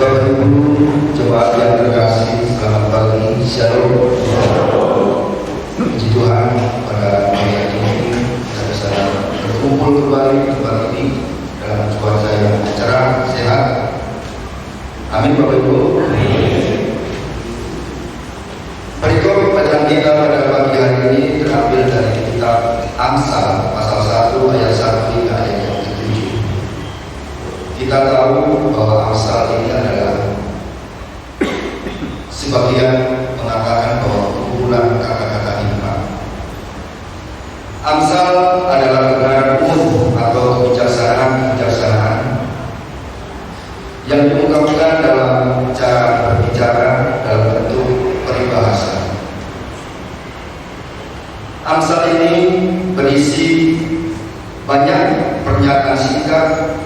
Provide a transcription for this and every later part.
Bapak Ibu jemaat yang terkasih, selamat pagi, shalom. Puji Tuhan, pada pagi hari ini kita bisa berkumpul kembali di tempat ini dalam cuaca yang cerah, sehat. Amin, Bapak Ibu. Perikop bacaan kita pada pagi hari ini terambil dari kitab Amsal pasal 1 ayat 1 hingga ayat yang ke-7. Kita tahu bahwa Amsal ini adalah sebagian mengatakan bahwa kumpulan kata-kata hikmat. Amsal adalah kebenaran umum atau kebijaksanaan yang diungkapkan dalam cara berbicara dalam bentuk peribahasa. Amsal ini berisi banyak pernyataan singkat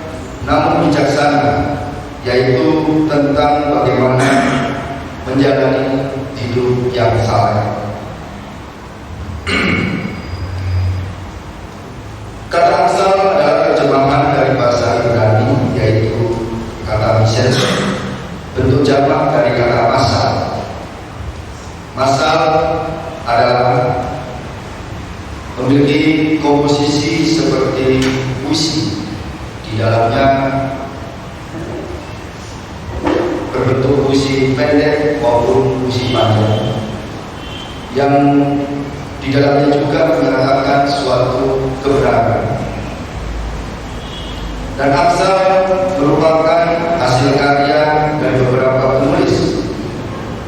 namun bijaksana, yaitu tentang bagaimana menjalani hidup yang saleh. Kata Amsal adalah terjemahan dari bahasa Ibrani, yaitu kata misel, bentuk jamak dari kata masal. Masal adalah memiliki komposisi seperti puisi. Di dalamnya berbentuk puisi pendek maupun puisi panjang, yang di dalamnya juga menyatakan suatu kebenaran. Dan Amsal merupakan hasil karya dari beberapa penulis.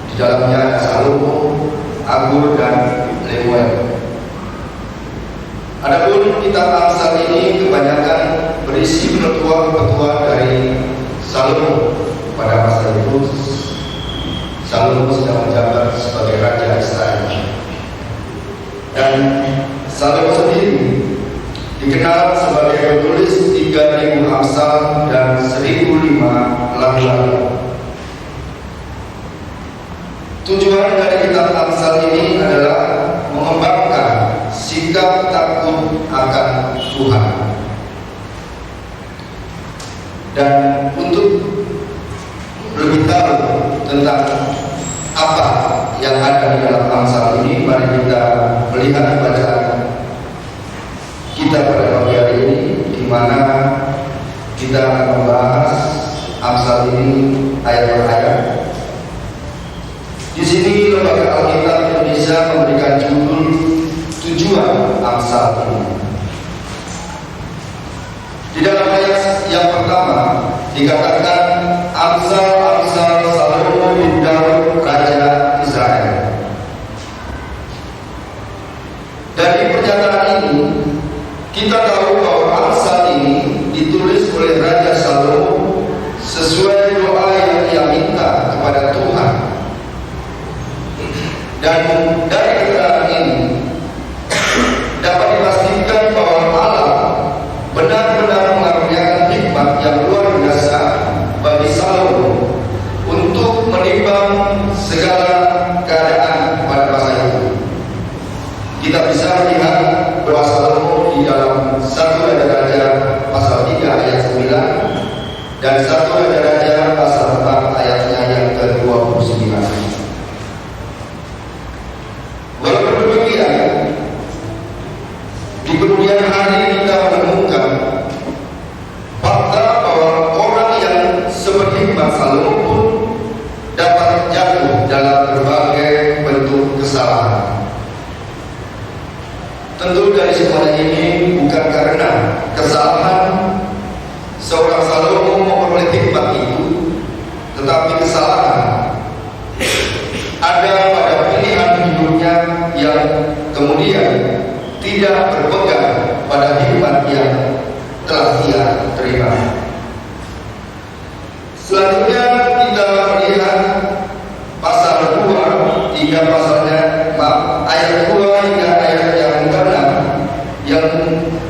Di dalamnya ada Salomo, Agur, dan Lemuel. Adapun kitab Amsal ini kebanyakan berisi petua-petua dari Salomo. Pada masa itu Salomo sedang menjabat sebagai raja Israel. Dan Salomo sendiri dikenal sebagai penulis 3.000 Amsal dan 1.005 lagu-lagu. Tujuan dari kitab Amsal ini adalah mengembangkan sikap takut akan Tuhan. Dan untuk lebih tahu tentang apa yang ada di dalam Amsal ini, mari kita melihat bacaan kita pada pagi hari ini, di mana kita akan membahas Amsal ini ayat per ayat. Di sini Lembaga Alkitab Indonesia memberikan judul tujuan Amsal ini. Di dalam ayat yang pertama dikatakan Amsal Salomo bin Daud raja Israel. Dari pernyataan ini kita tahu bahwa Amsal ini ditulis oleh Raja Salomo sesuai doa yang dia minta kepada Tuhan. Dan dari keterangan ini dapat dipastikan bahwa Allah benar-benar mengaruniakan hikmat yang luar biasa bagi Salomo untuk menimbang segala keadaan pada masa itu. Kita bisa melihat bahwa Salomo di dalam 1 Raja-Raja pasal 3 ayat 9 dan 1 Raja-Raja pasal 4 ayatnya yang ke-29. Walaupun demikian, di kemudian hari kita menemukan fakta bahwa orang yang seberhikmat Salomo pun dapat jatuh dalam berbagai bentuk kesalahan. Tentu dari semuanya ini bukan karena kesalahan seorang Salomo memperoleh hikmat itu, tetapi kesalahan ada pada pilihan hidupnya yang kemudian tidak berpegang pada hikmat yang telah dia terima. Selanjutnya kita melihat pasal 2 hingga ayat 2 hingga ayat yang ke-6 yang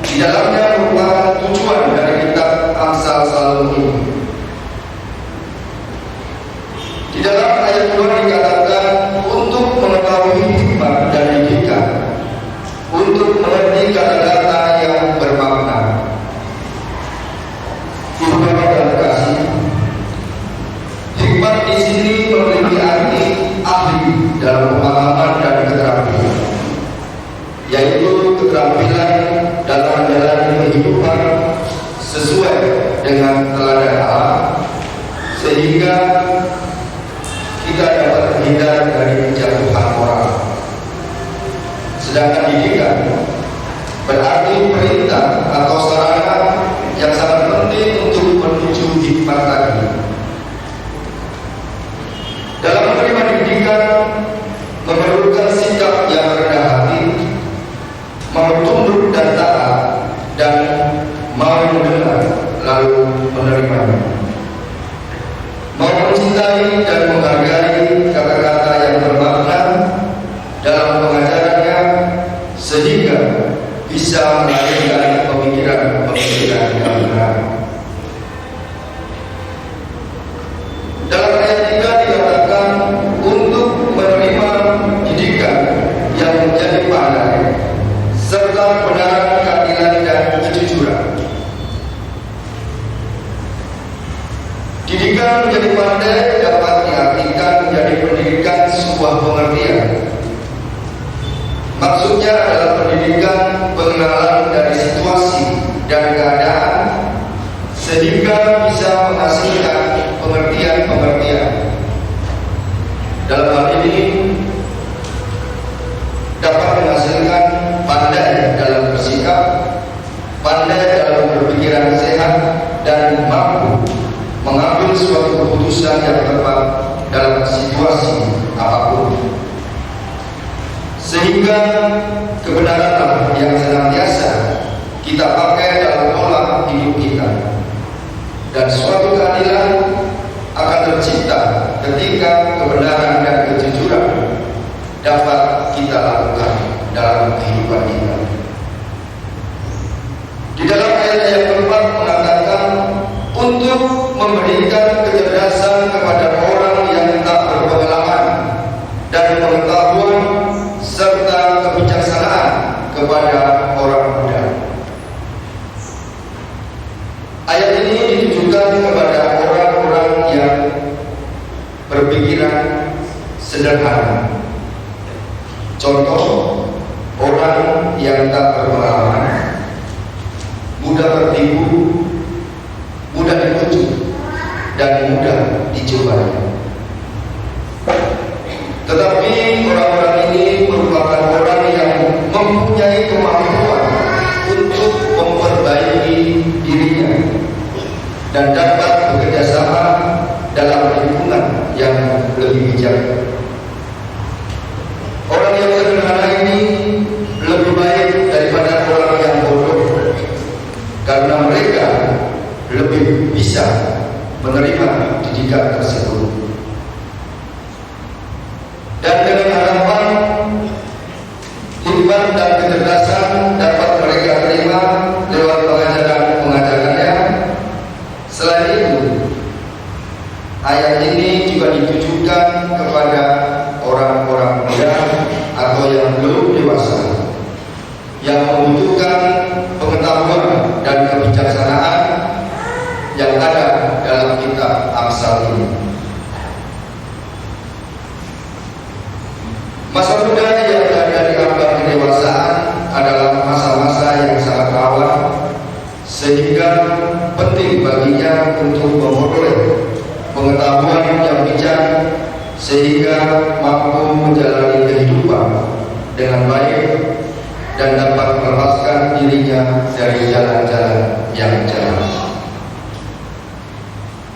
di dalamnya merupakan tujuan dari kitab Amsal Salomo ini. Di dalam ayat 2 dikatakan untuk mengetahui hikmat dan didikan, untuk mengerti kata-kata yang bermakna. Ibu bapak dan kasih, yaitu keterampilan dalam menjalani kehidupan sesuai dengan teladan Allah, sehingga kita dapat terhindar dari kejatuhan moral. Sedangkan didikan berarti perintah atau sarana yang sangat penting untuk menuju hikmat tadi. Dalam menerima didikan memerlukan sikap yang rendah hati, mau tunduk dan taat, dan mau mendengar lalu menerimanya, mau mencintai dan menghargai kata-kata yang bermakna dalam pengajarannya, sehingga bisa melahirkan pemikiran-pemikiran yang benar. Dalam ayat 3 dikatakan untuk menerima didikan yang menjadi pandai serta kebenaran, keadilan, dan kejujuran. Didikan menjadi pandai dapat diartikan menjadi pendidikan sebuah pengertian. Maksudnya adalah pendidikan pengenalan dari situasi dan keadaan, sehingga bisa menghasilkan pengertian-pengertian. Dalam hal ini dapat menghasilkan pandai dalam bersikap, pandai dalam berpikiran sehat, dan mampu mengambil suatu keputusan yang tepat dalam situasi apapun. Sehingga kebenaranlah yang senantiasa kita pakai dalam pola hidup kita, dan suatu keadilan akan tercipta ketika kebenaran dan kejujuran dapat kita lakukan dalam kehidupan kita. Di dalam ayat yang keempat mengatakan untuk memberikan kecerdasan kepada orang yang tak berpengalaman dan pengetahuan serta kebijaksanaan kepada orang muda. Ayat ini ditujukan kepada orang-orang yang berpikiran sederhana. Contoh, orang yang tak berpengalaman, mudah tertipu, mudah dibujuk, dan mudah dicobai. Tetapi orang-orang ini merupakan orang yang mempunyai kemampuan untuk memperbaiki dirinya dan dapat bekerjasama dalam lingkungan yang lebih bijak. Orang yang sederhana ini lebih baik daripada orang yang bodoh, karena mereka lebih bisa menerima didikan tersebut. Dan dengan harapan hikmat dan kecerdasan dapat mereka terima lewat pengajaran-pengajarannya. Selain itu, ayat ini juga ditujukan kepada orang-orang muda atau yang belum dewasa yang membutuhkan pengetahuan dan kebijaksanaan yang ada dalam kitab Amsal ini. Masa muda yang berada di ambang kedewasaan adalah masa-masa yang sangat rawan, sehingga penting baginya untuk memperoleh pengetahuan yang bijak sehingga mampu menjalani kehidupan dengan baik dan dapat melepaskan dirinya dari jalan-jalan yang jalan.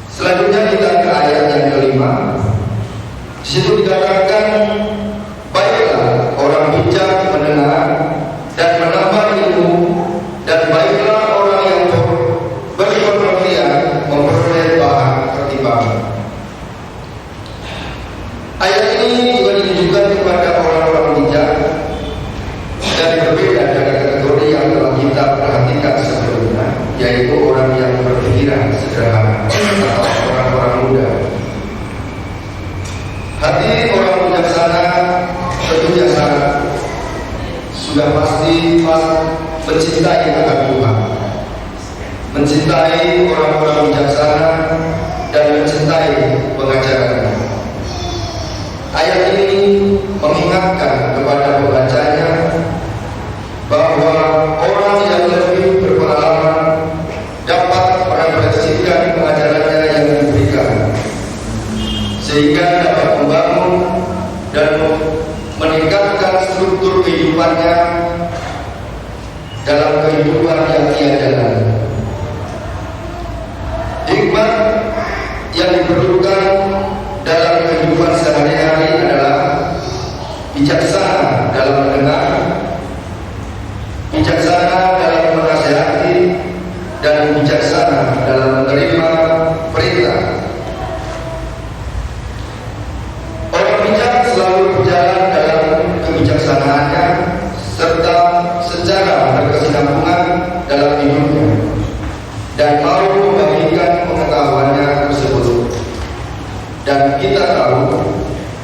Selanjutnya kita ke ayat yang kelima. Di situ dikatakan, baiklah orang bijak mendengar dan menambah ilmu, dan baiklah orang yang berpengertian memperoleh bahan pertimbangan. Ayat ini juga ditujukan kepada orang-orang bijak dan berbeda dari kategori yang telah kita perhatikan sebelumnya, yaitu orang yang berpikiran sederhana atau orang-orang muda. Hati orang bijaksana tentunya sudah pasti mencintai akan Tuhan, mencintai orang-orang bijaksana, dan mencintai pengajarannya. Ayat ini mengingatkan kepada pembacanya dalam kehidupan yang ia jalani. Hikmat yang diperlukan dalam kehidupan sehari-hari adalah bijaksana dalam mendengar, bijaksana dalam menasihati, dan bijaksana dalam menerima perintah. Orang bijak selalu berjalan dalam kebijaksanaannya serta secara berkesinambungan dalam hidupnya dan mau membagikan pengetahuannya tersebut. Dan kita tahu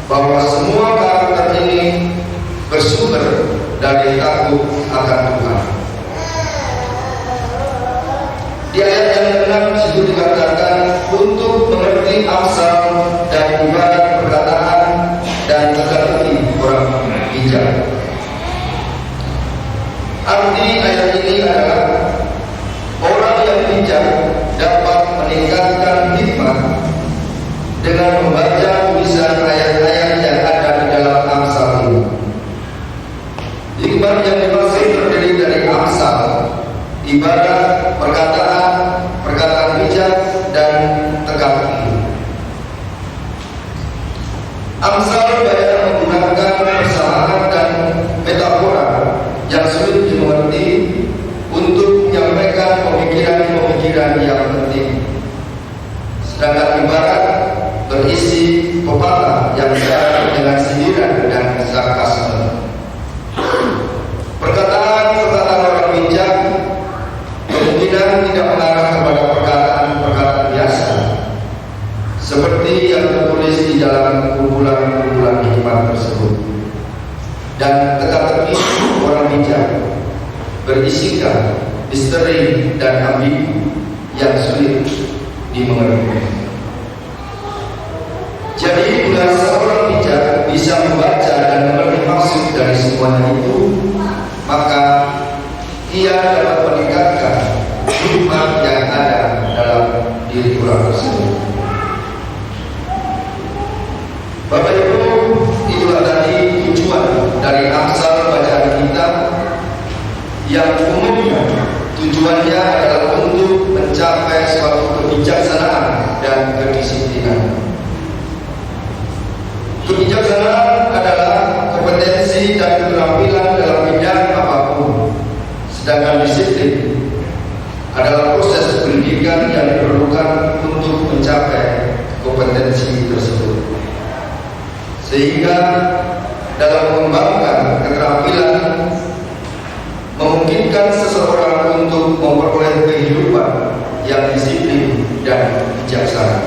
bahwa semua karakter ini bersumber dari takut akan Tuhan. Di ayat yang ke-6 situ dikatakan untuk mengerti asal dan ibarat perkataan dan teka-teki orang bijak. Arti ayat ini adalah orang yang bijak dapat meningkatkan hikmat dengan membaca tulisan ayat-ayat yang ada di dalam Amsal ini. Hikmat yang dimaksud terdiri dari Amsal, ibarat, perkataan bijak, dan teka-teki. Amsal banyak menggunakan persamaan dan metafora yang sulit dimengerti untuk menyampaikan pemikiran-pemikiran yang penting. Sedangkan ibarat berisi pepatah yang syarat dengan sindiran dan sarkasme. Perkataan orang bijak kemungkinan tidak mengarah kepada perkataan biasa seperti yang tertulis di dalam kumpulan-kumpulan hikmat tersebut. Dan teka-teki orang bijak berisikan misteri dan ambigu yang sulit dimengerti. Jadi bila seorang bijak bisa membaca dan mengerti maksud dari semuanya itu, maka ia dapat meningkatkan hikmat yang ada dalam diri orang tersebut. Bapak Ibu, itulah tadi tujuan dari Amsal bacaan kita yang umumnya tujuannya adalah untuk mencapai suatu kebijaksanaan dan kedisiplinan. Kebijaksanaan adalah kompetensi dan keterampilan dalam bidang apapun, sedangkan disiplin adalah proses pendidikan yang diperlukan untuk mencapai kompetensi tersebut. Sehingga dalam mengembangkan keterampilan memungkinkan seseorang untuk memperoleh kehidupan yang disiplin dan bijaksana,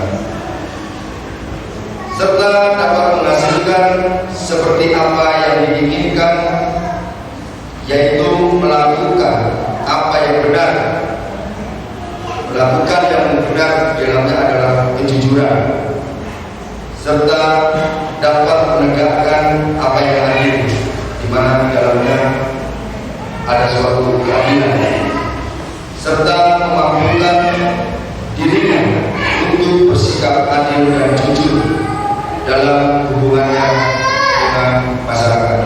serta dapat menghasilkan seperti apa yang diinginkan, yaitu melakukan apa yang benar. Melakukan yang benar dalamnya adalah kejujuran, serta dapat menegakkan apa yang adil, di mana di dalamnya ada suatu keadilan, serta memampukan dirinya untuk bersikap adil dan jujur dalam hubungannya dengan masyarakat.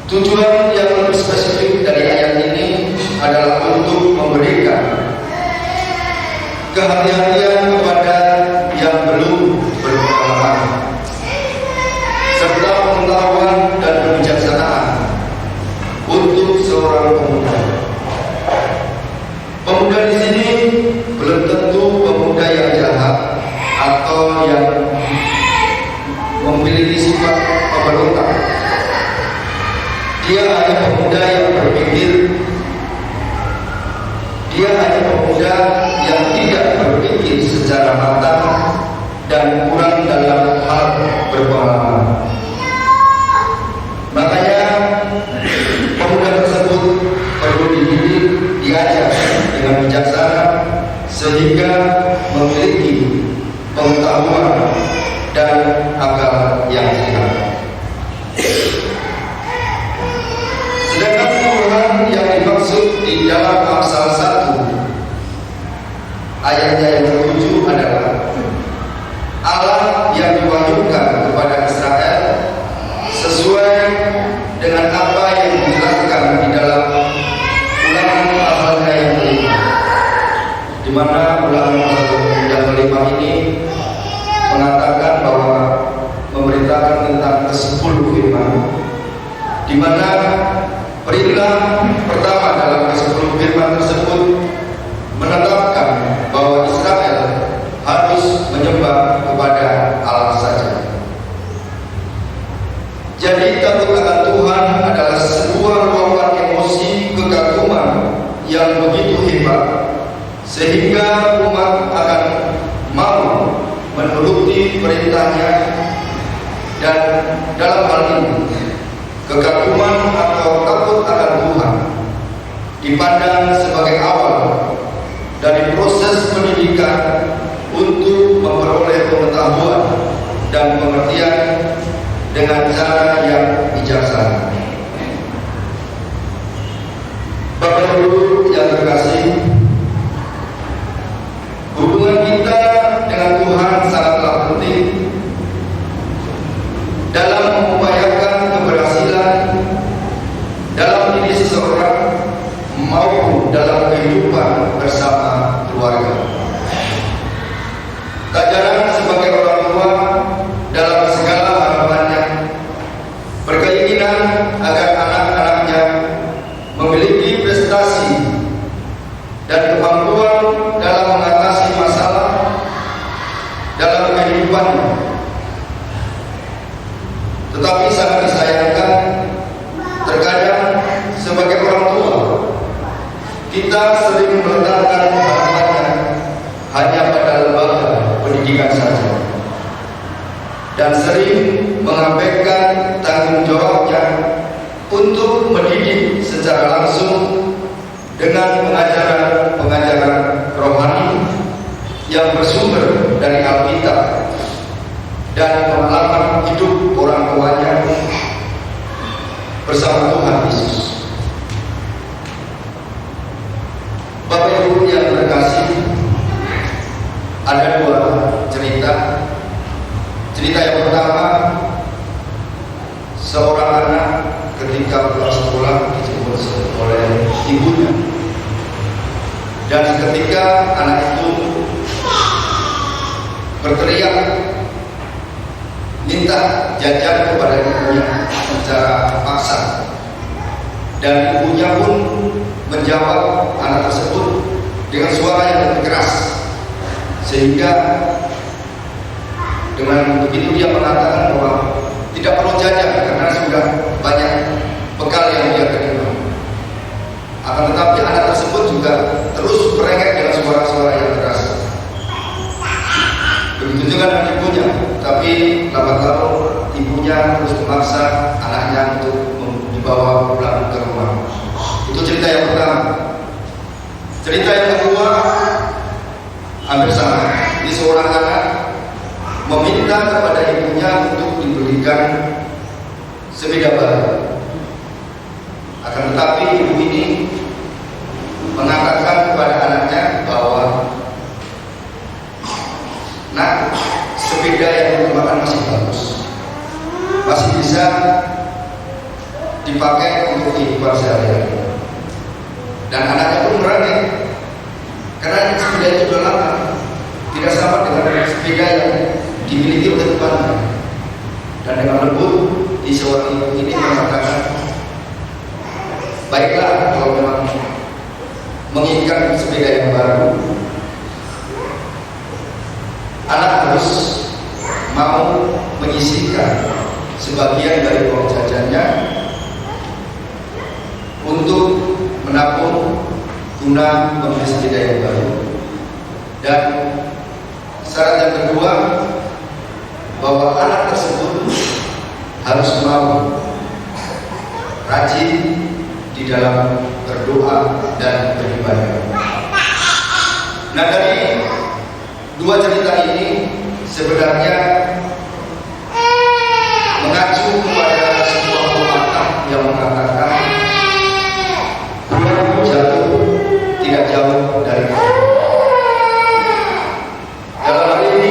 Tujuan yang lebih spesifik dari ayat ini adalah untuk memberikan kehati-hatian kepada yang belum berpengalaman, serta pengetahuan dan kebijaksanaan untuk seorang pemuda. Pemuda di sini belum tentu pemuda yang jahat atau yang memiliki sifat pemberontak. Dia hanya pemuda yang berpikir. Dia hanya pemuda yang tidak berpikir secara matang dan kurang dalam hal berpengalaman. Makanya pemuda tersebut perlu dididik, diajar dengan bijaksana sehingga memiliki pengetahuan dan akal yang sehat. Sedangkan Tuhan yang dimaksud di dalam Amsal 1 ayatnya yang ke-7 adalah Allah yang diwahyukan kepada Israel sesuai dengan apa yang di mana ulangan yang kelima ini mengatakan bahwa memberitakan tentang ke-10 firman, di mana perintah pertama dalam ke-10 firman tersebut menetapkan bahwa Israel harus menyembah kepada Allah saja. Jadi takut akan Tuhan adalah sebuah luapan emosi kekaguman yang begitu hebat, sehingga umat akan mau menuruti perintahnya. Dan dalam hal ini, kekaguman atau takut akan Tuhan dipandang sebagai awal dari proses pendidikan untuk memperoleh pengetahuan dan pengertian dengan cara yang bijaksana. Bapak Ibu yang terkasih, hubungan kita dengan Tuhan sangatlah penting dalam mengupayakan keberhasilan dalam diri seseorang maupun dalam kehidupan bersama keluarga. Tak jarang sebagai orang tua dalam segala harapannya berkeinginan agar anak-anaknya memiliki prestasi dan kemampuan dalam mengatasi masalah dalam kehidupannya. Tetapi sangat disayangkan, terkadang sebagai orang tua kita sering meletakkan harapannya hanya pada lembaga pendidikan saja, dan sering mengabaikan tanggung jawabnya untuk mendidik secara langsung dengan pengajaran rohani yang bersumber dari Alkitab dan pengalaman hidup orang tuanya bersama Tuhan Yesus. Bapak Ibu yang terkasih, ada dua cerita. Cerita yang pertama, seorang anak ketika pulang sekolah dijemput oleh ibunya, dan ketika anak itu berteriak minta jajan kepada ibunya secara paksa, dan ibunya pun menjawab anak tersebut dengan suara yang lebih keras, sehingga dengan begitu dia mengatakan bahwa tidak perlu jajan karena sudah banyak bekal yang dia terima. Akan tetapi anak tersebut juga terus merengek dengan suara-suara yang keras. Begitu juga dengan ibunya, tapi lambat laun ibunya terus memaksa anaknya untuk dibawa pulang ke rumah. Itu cerita yang pertama. Cerita yang kedua hampir sama. Ini seorang anak meminta kepada ibunya untuk dibelikan sepeda baru. Akan tetapi ibu ini mengatakan kepada anaknya bahwa, "Nak, sepeda yang digunakan masih bagus, masih bisa dipakai untuk kehidupan sehari-hari." Dan anaknya pun merangkak, karena sepeda itu sudah lama, tidak sama dengan sepeda yang dimiliki oleh temannya. Dan dengan lembut, di seorang ibu ini mengatakan, "Baiklah, kalau memang menginginkan sepeda yang baru, anak harus mau menyisihkan sebagian dari uang jajannya untuk menabung guna membeli sepeda yang baru. Dan syarat yang kedua, bahwa anak tersebut harus mau rajin di dalam berdoa dan beribadah." Nah, dari dua cerita ini sebenarnya mengacu kepada sebuah pepatah yang mengatakan bulan jatuh tidak jauh dari kita. Dalam hal ini,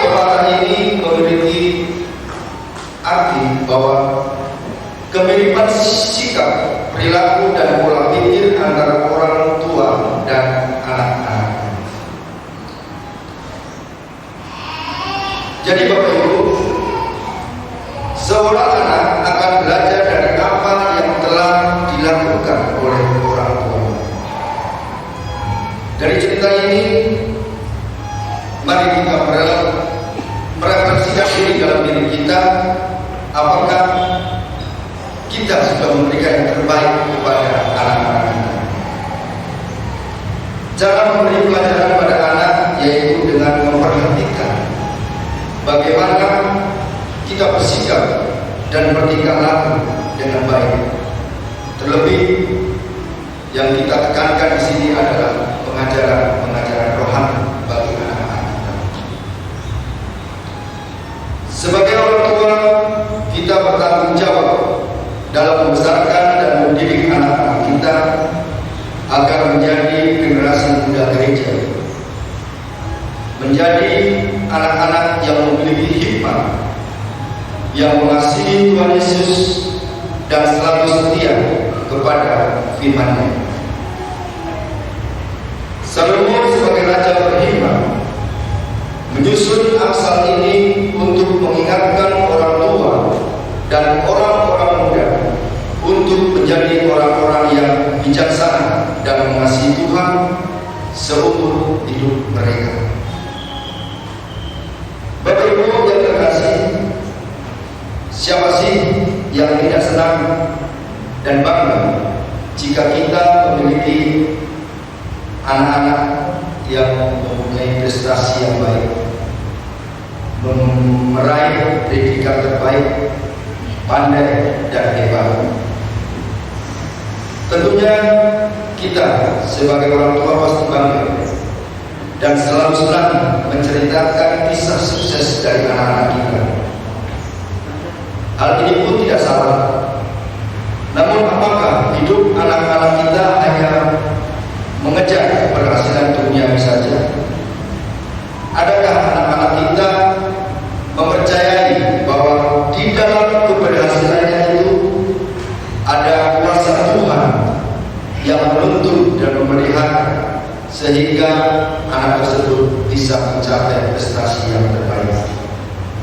pepatah ini memiliki arti bahwa kemiripan sikap, perilaku, dan pola pikir antara orang tua dan anak-anak sudah memberikan yang terbaik kepada anak-anak kita. Cara memberi pelajaran pada anak yaitu dengan memperhatikan bagaimana kita bersikap dan bertingkah laku dengan baik. Terlebih yang kita tekankan di sini adalah pengajaran rohani bagi anak-anak kita. Sebagai orang tua, kita bertanggung jawab dalam membesarkan dan mendidik anak-anak kita agar menjadi generasi muda gereja, menjadi anak-anak yang memiliki hikmat, yang mengasihi Tuhan Yesus dan selalu setia kepada firman-Nya. Salomo sebagai raja berhikmat menyusun Amsal ini untuk mengingatkan orang tua dan orang-orang muda untuk menjadi orang-orang yang bijaksana dan mengasihi Tuhan seumur hidup mereka. Bapak Ibu yang terkasih, siapa sih yang tidak senang dan bangga jika kita memiliki anak-anak yang mempunyai prestasi yang baik, meraih predikat terbaik, pandai dan hebat. Tentunya kita sebagai orang tua pasti bangga dan selalu senang menceritakan kisah sukses dari anak-anak kita. Hal ini pun tidak salah. Namun apakah hidup anak-anak kita hanya mengejar keberhasilan duniawi saja? Adakah anak-anak kita mempercayai bahwa di dalam keberhasilannya itu ada kuasa Tuhan yang menuntun dan memelihara sehingga anak tersebut bisa mencapai prestasi yang terbaik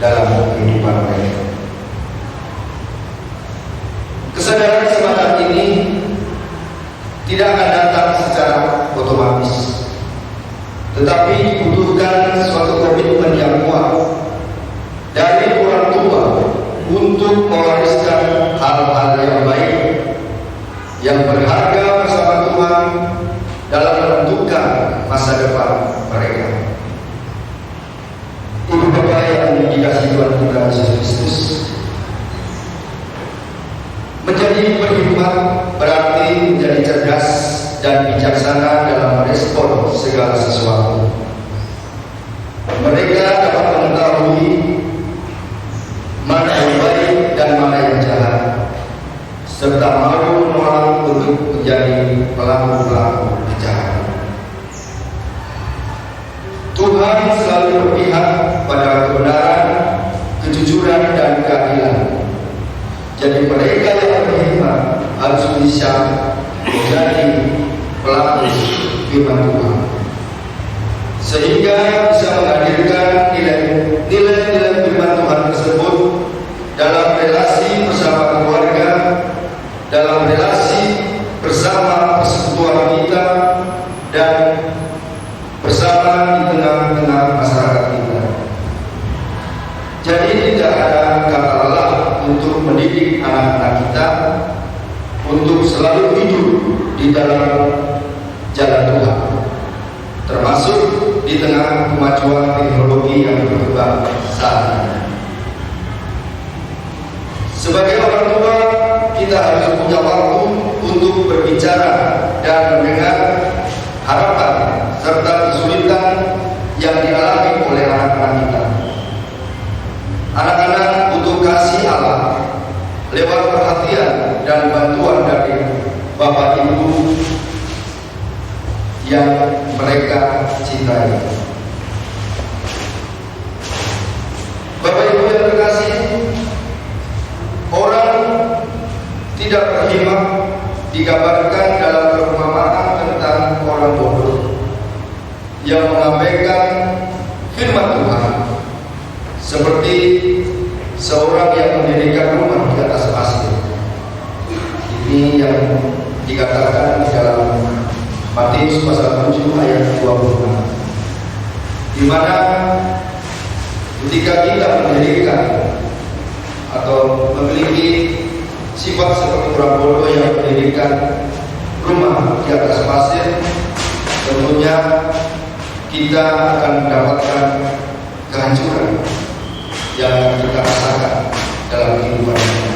dalam kehidupan mereka? Kesadaran semacam ini tidak akan datang secara otomatis, tetapi dibutuhkan suatu komitmen yang kuat dari orang tua untuk mewariskan hal-hal yang baik yang berharga bersama Tuhan dalam menentukan masa depan mereka. Ibu bapak yang dikasihi Tuhan kita Yesus Kristus, menjadi berhikmat berarti menjadi cerdas dan bijaksana dalam merespon segala sesuatu. Mereka dapat mengetahui mana yang baik dan mana yang jahat, serta mau menolak untuk menjadi pelaku-pelaku kejahatan. Tuhan selalu berpihak pada kebenaran, kejujuran dan keadilan. Jadi mereka yang berhikmat harus bisa menjadi pelaku firman Tuhan, sehingga bisa menghadirkan nilai-nilai firman Tuhan tersebut dalam relasi bersama keluarga, dalam relasi bersama persekutuan kita, dan bersama di tengah-tengah masyarakat kita. Jadi tidak ada kata lelah untuk mendidik anak-anak kita untuk selalu hidup di dalam jalan Tuhan, termasuk di tengah kemajuan teknologi yang berkembang saat ini. Sebagai orang tua, kita harus punya waktu untuk berbicara dan mendengar harapan serta kesulitan yang dialami oleh anak-anak kita. Anak-anak butuh kasih Allah lewat perhatian dan bantuan dari Bapak Ibu yang mereka cintai. Bapak Ibu yang terkasih, orang tidak berhikmat digambarkan dalam perumpamaan tentang orang bodoh yang mengabaikan firman Tuhan, seperti seorang yang mendirikan rumah di atas pasir. Ini yang dikatakan di dalam Matius pasal 7 ayat 26, di mana ketika kita mendirikan atau memiliki sifat seperti orang bodoh yang mendirikan rumah di atas pasir, tentunya kita akan mendapatkan kehancuran yang kita rasakan dalam kehidupan kita.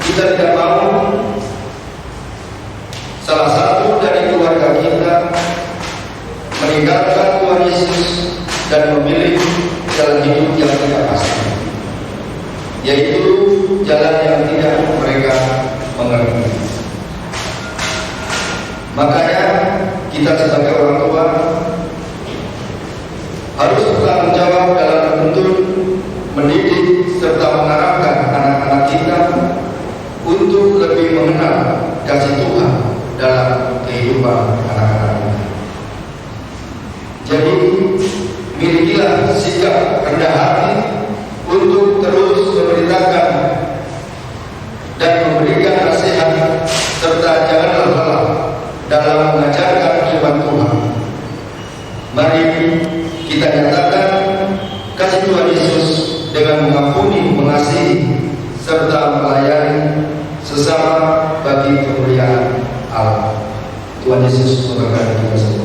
Kita tidak mau salah satu dari keluarga kita meninggalkan Tuhan Yesus dan memilih jalan hidup yang tidak pasti, yaitu jalan yang tidak mereka mengerti. Makanya kita sebagai orang tua harus bertanggung jawab dalam menuntun, mendidik, serta mengarahkan anak-anak kita untuk lebih mengenal kasih Tuhan dalam kehidupan anak-anak kita. Jadi, milikilah sikap rendah hati untuk terus memberitakan dan memberikan nasihat, serta janganlah lelah dalam mengajarkan firman Tuhan. Mari kita nyatakan kasih Tuhan Yesus dengan mengampuni, mengasihi, serta melayani sesama bagi kemuliaan Allah. Tuhan Yesus memberkati kita semua.